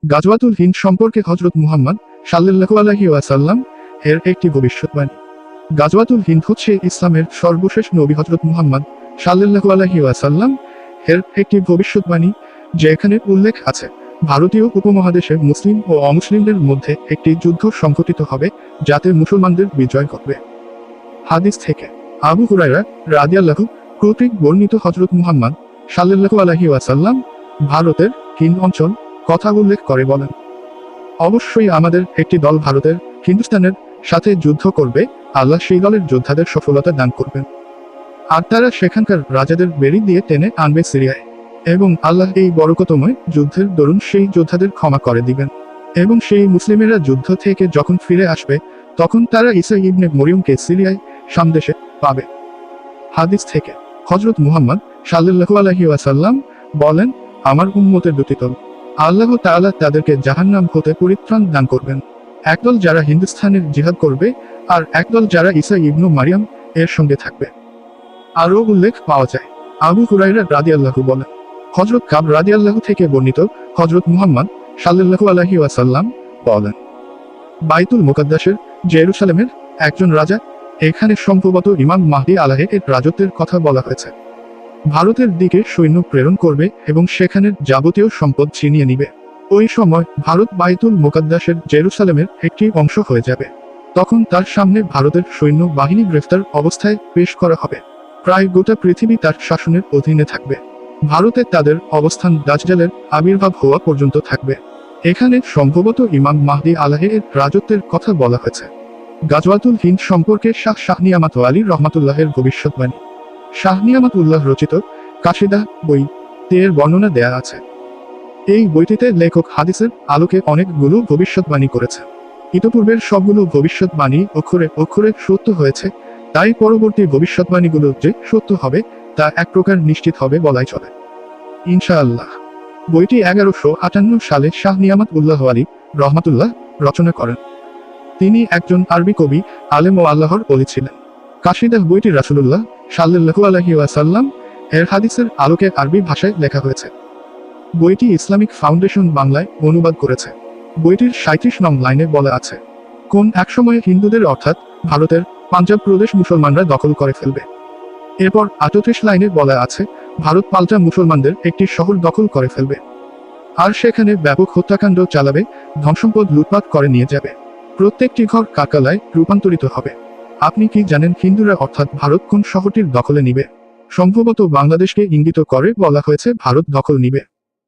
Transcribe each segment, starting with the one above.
গাজওয়াতুল হিন্দ সম্পর্কে হযরত মুহাম্মদ সাল্লাল্লাহু আলাইহি ওয়াসাল্লাম এর একটি ভবিষ্যৎবাণী। গাজওয়াতুল হিন্দ হচ্ছে ইসলামের সর্বশেষ নবী হযরত মুহাম্মদ সাল্লাল্লাহু আলাইহি ওয়াসাল্লাম এর একটি ভবিষ্যৎবাণী, যেখানে উল্লেখ আছে ভারতীয় উপমহাদেশে মুসলিম ও অমুসলিমদের মধ্যে একটি যুদ্ধ সংঘটিত হবে যাতে মুসলমানদের বিজয় ঘটবে। হাদিস থেকে আবু হুরায়রা রাদিয়াল্লাহু কর্তৃক বর্ণিত হযরত মুহাম্মদ সাল্লাল্লাহু আলাইহি ওয়াসাল্লাম ভারতের হিন্দ অঞ্চল কথা উল্লেখ করে বলেন, অবশ্যই আমাদের একটি দল ভারতের হিন্দুস্তানের সাথে যুদ্ধ করবে, আল্লাহ সেই দলের যোদ্ধাদের সফলতা দান করবেন, আর তারা সেখানকার রাজাদের বেরি দিয়ে টেনে আনবে সিরিয়ায়, এবং আল্লাহ এই বরকতময় যুদ্ধের দরুন সেই যোদ্ধাদের ক্ষমা করে দিবেন, এবং সেই মুসলিমেরা যুদ্ধ থেকে যখন ফিরে আসবে তখন তারা ঈসা ইবনে মরিয়মকে সিরিয়ায় সামদেশে পাবে। হাদিস থেকে হযরত মুহাম্মদ সাল্লাল্লাহু আলাইহি ওয়াসাল্লাম বলেন, আমার উম্মতের দুটি দল, আল্লাহ তাআলা তাদেরকে জাহান্নাম হতে পরিত্রাণ দান করবেন, একদল যারা হিন্দুস্তানের জিহাদ করবে আর একদল যারা ঈসা ইবনে মারিয়াম এর সঙ্গে থাকবে। আরও উল্লেখ পাওয়া যায় আবু হুরায়রা রাদিয়াল্লাহু বলেন, হযরত কাব রাদিয়াল্লাহু থেকে বর্ণিত হযরত মুহাম্মদ সাল্লাল্লাহু আলাইহি ওয়াসাল্লাম বলেন, বাইতুল মুকাদ্দাসের জেরুসালেমের একজন রাজা, এখানে সম্ভবত ইমাম মাহদী আলাইহির রাজত্বের কথা বলা হয়েছে, ভারতের দিকে সৈন্য প্রেরণ করবে এবং সেখানের যাবতীয় সম্পদ ছিনিয়ে নিবে। ওই সময় ভারত বাইতুল মুকাদ্দাসের জেরুসালেমের একটি অংশ হয়ে যাবে। তখন তার সামনে ভারতের সৈন্য বাহিনী গ্রেফতার অবস্থায় পেশ করা হবে। প্রায় গোটা পৃথিবী তার শাসনের অধীনে থাকবে। ভারতে তাদের অবস্থান দাজ্জালের আবির্ভাব হওয়া পর্যন্ত থাকবে। এখানে সম্ভবত ইমাম মাহদী আলাইহির রাজত্বের কথা বলা হয়েছে। গাজওয়াতুল হিন্দ সম্পর্কে শাহ নিয়ামত আলী রহমাতুল্লাহের ভবিষ্যৎবাণী। শাহ নিয়ামত উল্লাহ রচিত কাশিদা বই এর বর্ণনা দেয়া আছে। এই বইটিতে লেখক হাদিসের আলোকে অনেকগুলো ভবিষ্যৎবাণী করেছে। ইতপূর্বের সবগুলো ভবিষ্যৎবাণী অক্ষরে অক্ষরে সত্য হয়েছে, তাই পরবর্তী ভবিষ্যৎবাণীগুলো যে সত্য হবে তা এক প্রকার নিশ্চিত হবে বলাই চলে ইনশাআল্লাহ। বইটি 1158 সালে শাহ নিয়ামত উল্লাহ আলী রহমাতুল্লাহ রচনা করেন। তিনি একজন আরবি কবি, আলেম ও আল্লাহর ওলি ছিলেন। কাশিদা বইটি রাসূলুল্লাহ সাল্লাল্লাহু আলাইহি ওয়াসাল্লাম এর হাদিসের আলোকে আরবি ভাষায় লেখা হয়েছে। বইটি ইসলামিক ফাউন্ডেশন বাংলায় অনুবাদ করেছে। বইটির 37 নং লাইনে বলা আছে, কোন এক সময়ে হিন্দুদের অর্থাৎ ভারতের পাঞ্জাব প্রদেশ মুসলমানরা দখল করে ফেলবে। এরপর 38 লাইনে বলা আছে, ভারত পাল্টা মুসলমানদের একটি শহর দখল করে ফেলবে, আর সেখানে ব্যাপক হত্যাকাণ্ড চালাবে, ধনসম্পদ লুটপাট করে নিয়ে যাবে, প্রত্যেকটি ঘর কারখানায় রূপান্তরিত হবে। আপনি কি জানেন হিন্দুরা অর্থাৎ ভারত কোন শহরটির দখলে নিবে? সম্ভবত বাংলাদেশকে ইঙ্গিত করে বলা হয়েছে ভারত দখল নিবে।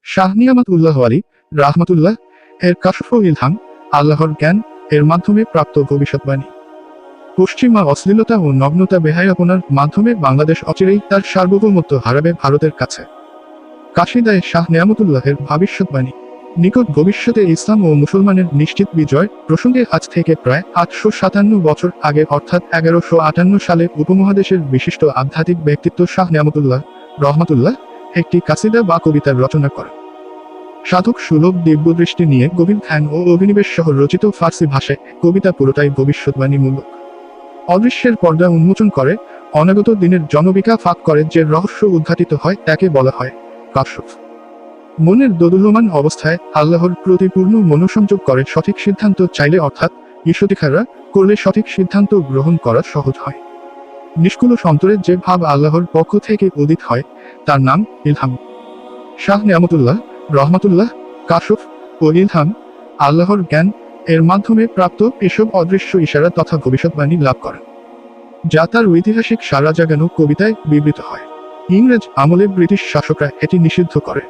শাহ নিয়ামত উল্লাহ আলী রাহমাতুল্লাহ এর কাশফ ইলহাম, আল্লাহর জ্ঞান এর মাধ্যমে প্রাপ্ত ভবিষ্যৎবাণী। পশ্চিমা অশ্লীলতা ও নগ্নতা বেহায়াপনার মাধ্যমে বাংলাদেশ অচিরেই তার সার্বভৌমত্ব হারাবে ভারতের কাছে। কাশিদায় শাহ নিয়ামতুল্লাহের ভবিষ্যৎবাণী। নিকট ভবিষ্যতে ইসলাম ও মুসলমানের নিশ্চিত বিজয় প্রসঙ্গে আজ থেকে প্রায় 857 বছর আগে অর্থাৎ 1158 সালে উপমহাদেশের বিশিষ্ট আধ্যাত্মিক ব্যক্তিত্ব শাহ নিয়ামতুল্লাহ রহমাতুল্লাহ একটি কাসিদা বা কবিতার রচনা করেন। সাধক সুলভ দিব্যদৃষ্টি নিয়ে গভীর ধ্যান ও অভিনিবেশ সহ রচিত ফার্সি ভাষায় কবিতা পুরোটাই ভবিষ্যৎবাণীমূলক। অদৃশ্যের পর্দা উন্মোচন করে, অনাগত দিনের জনবিকা ফাঁক করে যে রহস্য উদ্ঘাটিত হয় তাকে বলা হয় কাশফ। মনের দোদুল্যমান অবস্থায় আল্লাহর প্রতি পূর্ণ মনোসংযোগ করে সঠিক সিদ্ধান্ত চাইলে অর্থাৎ ইশতিখারা করলে সঠিক সিদ্ধান্ত গ্রহণ করা সহজ হয়। নিষ্কুলস অন্তরে যে ভাব আল্লাহর পক্ষ থেকে উদিত হয় তার নাম ইলহাম। শাহ নিয়ামতুল্লাহ রহমাতুল্লাহ কাশফ ও ইলহাম, আল্লাহর জ্ঞান এর মাধ্যমে প্রাপ্ত এসব অদৃশ্য ইশারা তথা ভবিষ্যৎবাণী লাভ করেন, যা তার ঐতিহাসিক সারা জাগানো কবিতায় বিবৃত হয়। ইংরেজ আমলে ব্রিটিশ শাসকরা এটি নিষিদ্ধ করে।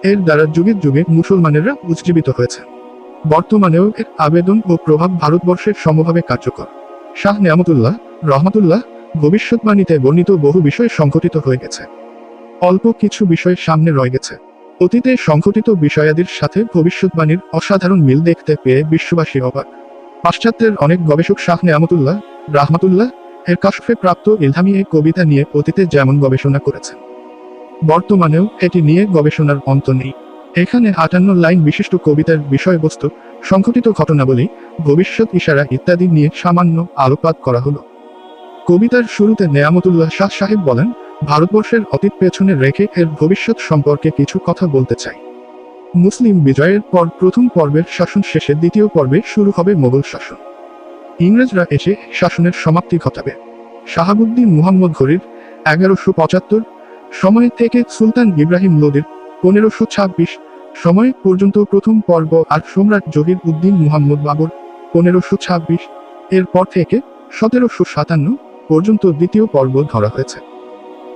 এর দ্বারা যুগে যুগে মুসলমানেরা উজ্জীবিত হয়েছে। বর্তমানেও এর আবেদন ও প্রভাব ভারতবর্ষের সমভাবে কার্যকর। শাহ নিয়ামতুল্লাহ রহমাতুল্লাহ ভবিষ্যৎবাণীতে বর্ণিত বহু বিষয় সংঘটিত হয়ে গেছে। অল্প কিছু বিষয় সামনে রয়ে গেছে। অতীতে সংঘটিত বিষয়াদির সাথে ভবিষ্যৎবাণীর অসাধারণ মিল দেখতে পেয়ে বিশ্ববাসী অবাক। পাশ্চাত্যের অনেক গবেষক শাহ নিয়ামতুল্লাহ রাহমাতুল্লাহ এর কাশফে প্রাপ্ত ইলহামি এই কবিতা নিয়ে অতীতে যেমন গবেষণা করেছেন, বর্তমানেও এটি নিয়ে গবেষণার অন্ত নেই। এখানে 58 লাইন বিশিষ্ট কবিতার বিষয়বস্তু, সংঘটিত ঘটনাবলী, ভবিষ্যৎ ইশারা ইত্যাদি নিয়ে সামান্য আলোকপাত করা হলো। কবিতার শুরুতে নেয়ামতুল্লাহ শাহ সাহেব বলেন, ভারতবর্ষের অতীত পেছনে রেখে এর ভবিষ্যৎ সম্পর্কে কিছু কথা বলতে চাই। মুসলিম বিজয়ের পর প্রথম পর্বের শাসন শেষে দ্বিতীয় পর্বে শুরু হবে মোগল শাসন। ইংরেজরা এসে শাসনের সমাপ্তি ঘটাবে শাহাবুদ্দিন মুহাম্মদ ঘুরির 1175 সময় থেকে সুলতান ইব্রাহিম লোদির 1526 সময় পর্যন্ত প্রথম পর্ব, আর সম্রাট জহির উদ্দিন মুহাম্মদ বাবর 1526 এর পর থেকে 1757 পর্যন্ত দ্বিতীয় পর্ব ধরা হয়েছে।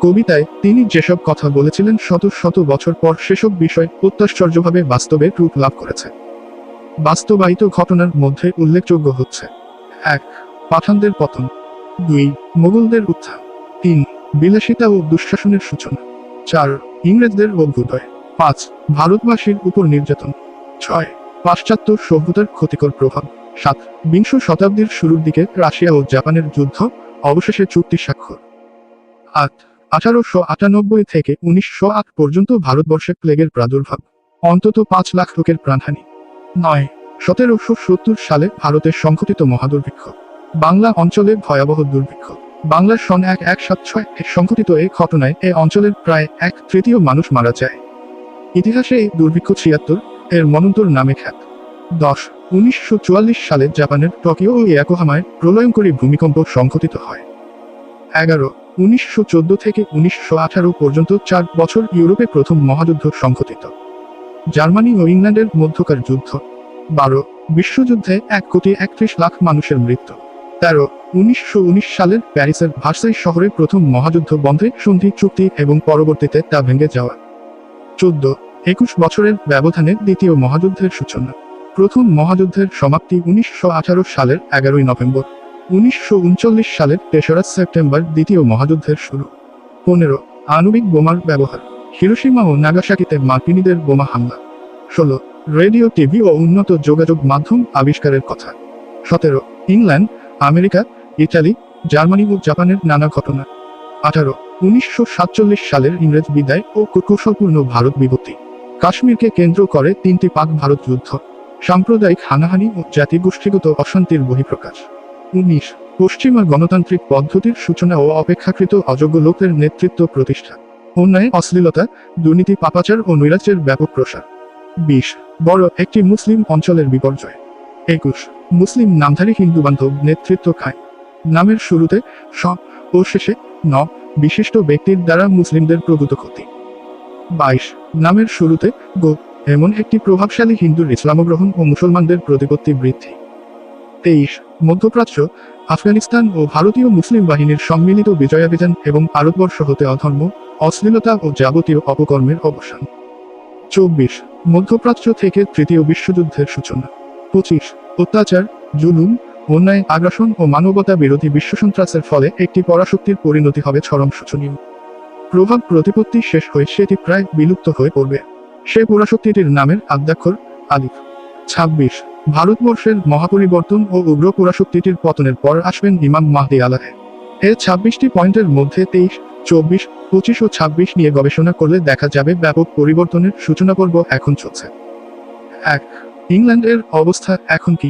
কবিতায় তিনি যেসব কথা বলেছিলেন শত শত বছর পর সেসব বিষয় অত্যাশ্চর্যভাবে বাস্তবে রূপ লাভ করেছে। বাস্তবায়িত ঘটনার মধ্যে উল্লেখযোগ্য হচ্ছে: 1. পাঠানদের পতন, 2. মোগলদের উত্থান, 3. বিলাসিতা ও দুঃশাসনের সূচনা, 4. ইংরেজদের অভ্যুদয়, 5. ভারতবাসীর উপর নির্যাতন, 6. পাশ্চাত্য সভ্যতার ক্ষতিকর প্রভাব, 7. বিংশ শতাব্দীর শুরুর দিকে রাশিয়া ও জাপানের যুদ্ধ, অবশেষে চুক্তি স্বাক্ষর, 8. 1898 থেকে 1908 পর্যন্ত ভারতবর্ষে প্লেগের প্রাদুর্ভাব, অন্তত 5 লাখ লোকের প্রাণহানি, 9. 1770 সালে ভারতে সংঘটিত মহাদুর্ভিক্ষ, বাংলা অঞ্চলে ভয়াবহ দুর্ভিক্ষ, বাংলার সন 1176 সংঘটিত এই ঘটনায় এ অঞ্চলের প্রায় 1/3 মানুষ মারা যায়। ইতিহাসে এই দুর্ভিক্ষ 76 এর মনন্তর নামে খ্যাত। 10. 1944 সালে জাপানের টোকিও ও ইয়াকোহামায় প্রলয়ঙ্করী ভূমিকম্প সংঘটিত হয়। 11. 1914 থেকে 1918 পর্যন্ত 4 বছর ইউরোপে প্রথম মহাযুদ্ধ সংঘটিত, জার্মানি ও ইংল্যান্ডের মধ্যকার যুদ্ধ। 12. বিশ্বযুদ্ধে 1,31,00,000 মানুষের মৃত্যু। 13. 1919 সালের প্যারিসের ভার্সাই শহরে প্রথম মহাযুদ্ধ বন্ধে সন্ধি চুক্তি এবং পরবর্তীতে তা ভেঙে যাওয়া। 14. 21 বছরের ব্যবধানে দ্বিতীয় মহাযুদ্ধের সূচনা, প্রথম মহাযুদ্ধের সমাপ্তি 1918 সালের 11 নভেম্বর, 1939 সালের 3রা সেপ্টেম্বর দ্বিতীয় মহাযুদ্ধের শুরু। 15. আণবিক বোমার ব্যবহার, হিরোশিমা ও নাগাসাকিতে মার্কিনীদের বোমা হামলা। 16. রেডিও, টিভি ও উন্নত যোগাযোগ মাধ্যম আবিষ্কারের কথা। 17. ইংল্যান্ড, আমেরিকা, ইটালি, জার্মানি ও জাপানের নানা ঘটনা। 18. 1947 সালের ইংরেজ বিদায় ও কৌশলপূর্ণ ভারত বিভক্তি, কাশ্মীরকে কেন্দ্র করে 3টি পাক ভারত যুদ্ধ, সাম্প্রদায়িক হানাহানি ও জাতিগোষ্ঠীগত অশান্তির বহিঃপ্রকাশ। 19. পশ্চিমা গণতান্ত্রিক পদ্ধতির সূচনা ও অপেক্ষাকৃত অযোগ্য লোকের নেতৃত্ব প্রতিষ্ঠা, অন্যায়, অশ্লীলতা, দুর্নীতি, পাপাচার ও নৈরাজ্যের ব্যাপক প্রসার। 20. বড় একটি মুসলিম অঞ্চলের বিপর্যয়। 21. মুসলিম নামধারী হিন্দু বান্ধব নেতৃত্ব খায়, নামের শুরুতে স ও শেষে ন বিশিষ্ট ব্যক্তির দ্বারা মুসলিমদের প্রভূত ক্ষতি। 22. নামের শুরুতে গো এমন একটি প্রভাবশালী হিন্দুর ইসলামগ্রহণ ও মুসলমানদের প্রতিপত্তি বৃদ্ধি। 23. মধ্যপ্রাচ্য, আফগানিস্তান ও ভারতীয় মুসলিম বাহিনীর সম্মিলিত বিজয়াভিযান এবং ভারতবর্ষ হতে অধর্ম, অশ্লীলতা ও যাবতীয় অপকর্মের অবসান। 24. মধ্যপ্রাচ্য থেকে তৃতীয় বিশ্বযুদ্ধের সূচনা। 25. অত্যাচার, জুলুম, অন্যায়, আগ্রাসন ও মানবতা বিরোধী বিশ্বসন্ত্রাসের ফলে একটি পরাশক্তির পরিণতি হবে চরম শোচনীয়। প্রভাব প্রতিপত্তি শেষ হয়ে সেটি প্রায় বিলুপ্ত হয়ে পড়বে। সে পরাশক্তিটির নামের আদ্যাক্ষর আলিফ। 26. ভারতবর্ষের মহাপরিবর্তন ও উগ্র পরাশক্তিটির পতনের পর আসবেন ইমাম মাহদী আলাহে। এর 26টি পয়েন্টের মধ্যে 23, 24, 25 ও 26 নিয়ে গবেষণা করলে দেখা যাবে ব্যাপক পরিবর্তনের সূচনা পর্ব এখন চলছে। 1. ইংল্যান্ডের অবস্থা এখন কি?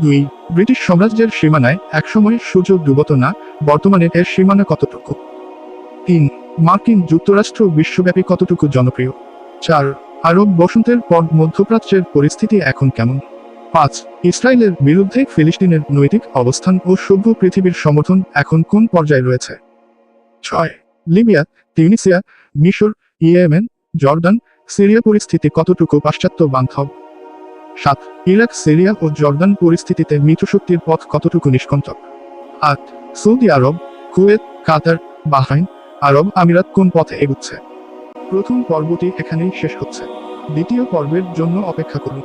2. ব্রিটিশ সাম্রাজ্যের সীমানায় একসময় সূর্য ডুবত না, বর্তমানে এর সীমানা কতটুকু? 3. মার্কিন যুক্তরাষ্ট্র বিশ্বব্যাপী কতটুকু জনপ্রিয়? 4. আরব বসন্তের পর মধ্যপ্রাচ্যের পরিস্থিতি এখন কেমন? 5. ইসরায়েলের বিরুদ্ধে ফিলিস্তিনের নৈতিক অবস্থান ও সভ্য পৃথিবীর সমর্থন এখন কোন পর্যায়ে রয়েছে? 6. লিবিয়া, তিউনিসিয়া, মিশর, ইয়েমেন, জর্দান, সিরিয়া পরিস্থিতি কতটুকু পাশ্চাত্য বান্ধব? 7. ইরাক, সিরিয়া ও জর্দান পরিস্থিতিতে মিত্রশক্তির পথ কতটুকু নিষ্কণ্টক? 8. সৌদি আরব, কুয়েত, কাতার, বাহরাইন, আরব আমিরাত কোন পথে এগুচ্ছে? প্রথম পর্বটি এখানেই শেষ হচ্ছে। দ্বিতীয় পর্বের জন্য অপেক্ষা করুন।